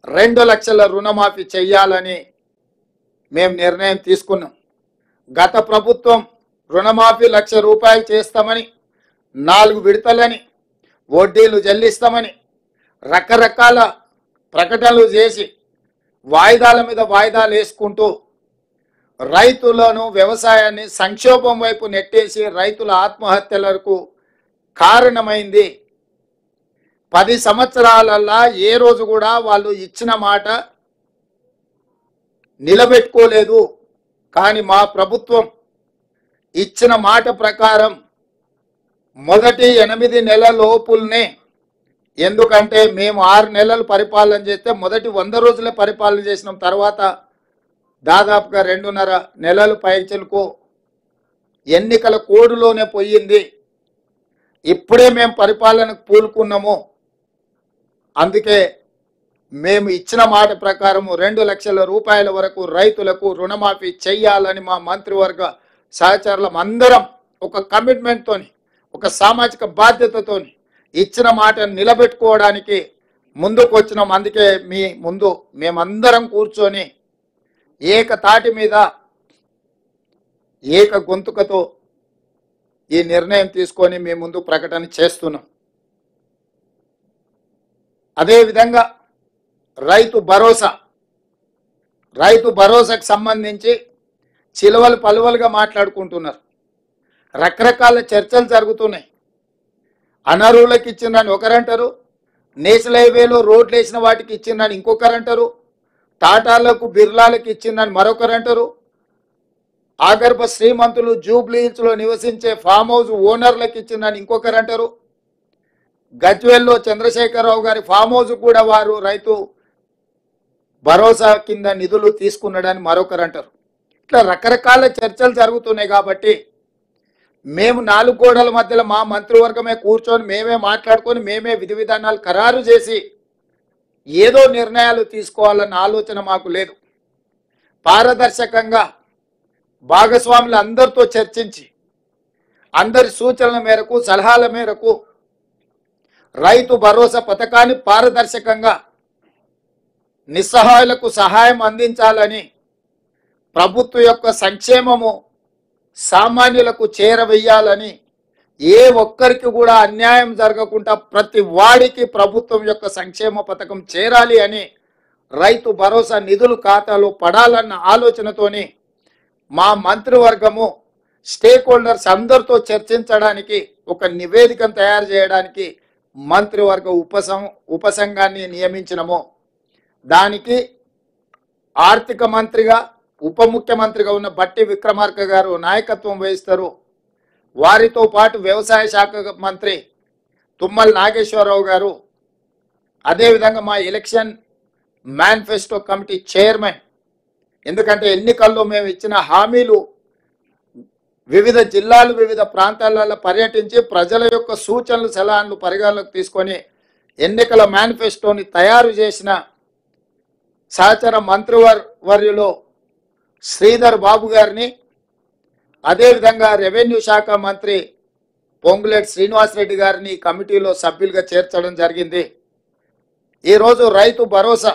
2 లక్షల రుణమాఫీ చెయ్యాలని మేము నిర్ణయం తీసుకున్నాం. గత ప్రభుత్వం రుణమాఫీ ₹1,00,000 చేస్తామని, 4 విడతలని, వడ్డీలు చెల్లిస్తామని రకరకాల ప్రకటనలు చేసి వాయిదాల మీద వాయిదాలు వేసుకుంటూ రైతులను, వ్యవసాయాన్ని సంక్షోభం వైపు నెట్టేసి రైతుల ఆత్మహత్యలకు కారణమైంది. 10 సంవత్సరాలల్లా ఏ రోజు కూడా వాళ్ళు ఇచ్చిన మాట నిలబెట్టుకోలేదు. కానీ మా ప్రభుత్వం ఇచ్చిన మాట ప్రకారం మొదటి 8 నెలల లోపుల్నే, ఎందుకంటే మేము 6 నెలలు పరిపాలన చేస్తే మొదటి 100 రోజులే పరిపాలన చేసినాం. తర్వాత దాదాపుగా 2.5 నెలలు పైచలకు ఎన్నికల కోడ్లోనే పోయింది. ఇప్పుడే మేము పరిపాలనకు పూనుకున్నాము. అందుకే మేము ఇచ్చిన మాట ప్రకారం ₹2 లక్షల వరకు రైతులకు రుణమాఫీ చెయ్యాలని మా మంత్రివర్గ సహచరులం అందరం ఒక కమిట్మెంట్తోని, ఒక సామాజిక బాధ్యతతోని ఇచ్చిన మాట నిలబెట్టుకోవడానికి ముందుకు వచ్చినాం. అందుకే మీ ముందు మేమందరం కూర్చొని ఏకతాటి మీద ఏక గొంతుకతో ఈ నిర్ణయం తీసుకొని మీ ముందు ప్రకటన చేస్తున్నాం. అదేవిధంగా రైతు భరోసాకు సంబంధించి చిలవలు పలువలుగా మాట్లాడుకుంటున్నారు. రకరకాల చర్చలు జరుగుతున్నాయి. అనర్హులకు ఇచ్చిందని ఒకరంటారు, నేషనల్ హైవేలో రోడ్లు వేసిన వాటికి ఇచ్చిందని ఇంకొకరంటారు, టాటాలకు బిర్లాలకు ఇచ్చిందని మరొకరంటారు, ఆగర్భ శ్రీమంతులు జూబ్లీహిల్స్లో నివసించే ఫామ్ హౌస్ ఓనర్లకు ఇచ్చిందని ఇంకొకరంటారు, గజ్వేల్లో చంద్రశేఖరరావు గారి ఫామ్ హౌస్ కూడా వారు రైతు భరోసా కింద నిధులు తీసుకున్నాడని మరొకరంటారు. ఇట్లా రకరకాల చర్చలు జరుగుతున్నాయి. కాబట్టి మేము 4 గోడల మధ్యలో మా మంత్రివర్గమే కూర్చొని మేమే మాట్లాడుకొని మేమే విధి విధానాలు ఖరారు చేసి ఏదో నిర్ణయాలు తీసుకోవాలన్న ఆలోచన మాకు లేదు. పారదర్శకంగా భాగస్వాములు అందరితో చర్చించి అందరి సూచనల మేరకు, సలహాల మేరకు రైతు భరోసా పథకాన్ని పారదర్శకంగా నిస్సహాయులకు సహాయం అందించాలని, ప్రభుత్వం యొక్క సంక్షేమము సామాన్యులకు చేరవేయాలని, ఏ ఒక్కరికి కూడా అన్యాయం జరగకుండా ప్రతి వాడికి ప్రభుత్వం యొక్క సంక్షేమ పథకం చేరాలి అని, రైతు భరోసా నిధులు ఖాతాలో పడాలన్న ఆలోచనతోని మా మంత్రివర్గము స్టేక్ హోల్డర్స్ అందరితో చర్చించడానికి ఒక నివేదికను తయారు చేయడానికి మంత్రివర్గ ఉపసంఘాన్ని నియమించినము. దానికి ఆర్థిక మంత్రిగా, ఉప ముఖ్యమంత్రిగా ఉన్న బట్టి విక్రమార్క గారు నాయకత్వం వహిస్తారు. వారితో పాటు వ్యవసాయ శాఖ మంత్రి తుమ్మల నాగేశ్వరరావు గారు, అదేవిధంగా మా ఎలక్షన్ మేనిఫెస్టో కమిటీ చైర్మన్, ఎందుకంటే ఎన్నికల్లో మేము ఇచ్చిన హామీలు వివిధ జిల్లాలు, వివిధ ప్రాంతాలలో పర్యటించి ప్రజల యొక్క సూచనలు, సలహాలు పరిగణలోకి తీసుకొని ఎన్నికల మేనిఫెస్టోని తయారు చేసిన సహచర మంత్రివర్యులో శ్రీధర్ బాబు గారిని, అదేవిధంగా రెవెన్యూ శాఖ మంత్రి పొంగులేటి శ్రీనివాసరెడ్డి గారిని కమిటీలో సభ్యులుగా చేర్చడం జరిగింది. ఈరోజు రైతు భరోసా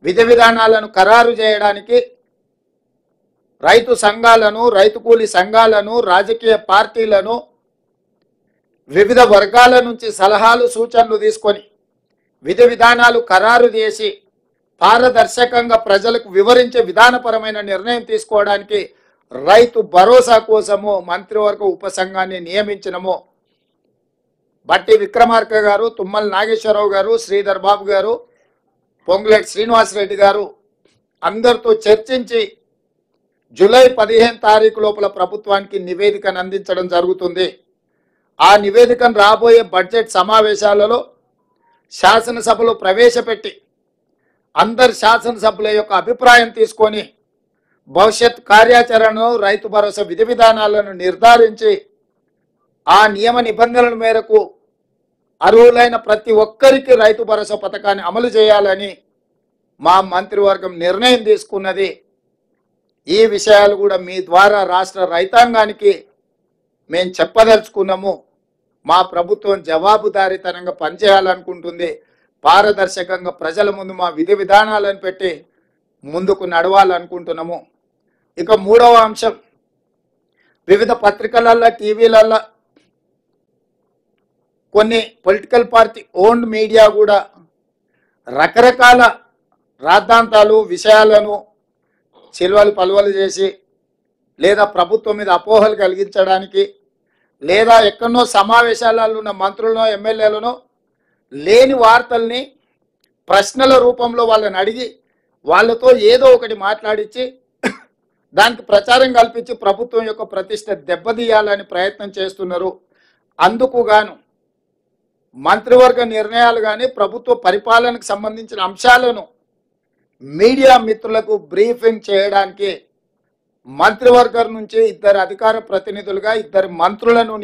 విధి విధానాలను ఖరారు చేయడానికి రైతు సంఘాలను, రైతు కూలీ సంఘాలను, రాజకీయ పార్టీలను, వివిధ వర్గాల నుంచి సలహాలు, సూచనలు తీసుకొని విధి విధానాలు ఖరారు చేసి పారదర్శకంగా ప్రజలకు వివరించే విధానపరమైన నిర్ణయం తీసుకోవడానికి రైతు భరోసా కోసము మంత్రివర్గ ఉపసంఘాన్ని నియమించినము. బట్టి విక్రమార్క గారు, తుమ్మల నాగేశ్వరరావు గారు, శ్రీధర్ బాబు గారు, పొంగులేటి శ్రీనివాసరెడ్డి గారు అందరితో చర్చించి జూలై 15 తారీఖు లోపల ప్రభుత్వానికి నివేదికను అందించడం జరుగుతుంది. ఆ నివేదికను రాబోయే బడ్జెట్ సమావేశాలలో శాసనసభలో ప్రవేశపెట్టి అందరు శాసనసభ్యుల యొక్క అభిప్రాయం తీసుకొని భవిష్యత్ కార్యాచరణను, రైతు భరోసా విధి విధానాలను నిర్ధారించి ఆ నియమ నిబంధనల మేరకు అర్హులైన ప్రతి ఒక్కరికి రైతు భరోసా పథకాన్ని అమలు చేయాలని మా మంత్రివర్గం నిర్ణయం తీసుకున్నది. ఈ విషయాలు కూడా మీ ద్వారా రాష్ట్ర రైతాంగానికి మేము చెప్పదలుచుకున్నాము. మా ప్రభుత్వం జవాబుదారీతనంగా పనిచేయాలనుకుంటుంది. పారదర్శకంగా ప్రజల ముందు మా విధి విధానాలను పెట్టి ముందుకు నడవాలనుకుంటున్నాము. ఇక మూడవ అంశం, వివిధ పత్రికలల్లో టీవీలల్లో కొన్ని పొలిటికల్ పార్టీ ఓన్డ్ మీడియా కూడా రకరకాల రాద్ధాంతాలు విషయాలను చిల్వలు పలువలు చేసి లేదా ప్రభుత్వం మీద అపోహలు కలిగించడానికి లేదా ఎక్కడనో సమావేశాలలో ఉన్న మంత్రులను ఎమ్మెల్యేలను లేని వార్తల్ని ప్రశ్నల రూపంలో వాళ్ళని అడిగి వాళ్ళతో ఏదో ఒకటి మాట్లాడించి దానికి ప్రచారం కల్పించి ప్రభుత్వం యొక్క ప్రతిష్ట దెబ్బతీయాలని ప్రయత్నం చేస్తున్నారు. అందుకు గాను మంత్రివర్గ నిర్ణయాలు కానీ ప్రభుత్వ పరిపాలనకు సంబంధించిన అంశాలను మీడియా మిత్రులకు బ్రీఫింగ్ చేయడానికి మంత్రివర్గం నుంచి 2 అధికార ప్రతినిధులుగా 2 మంత్రులను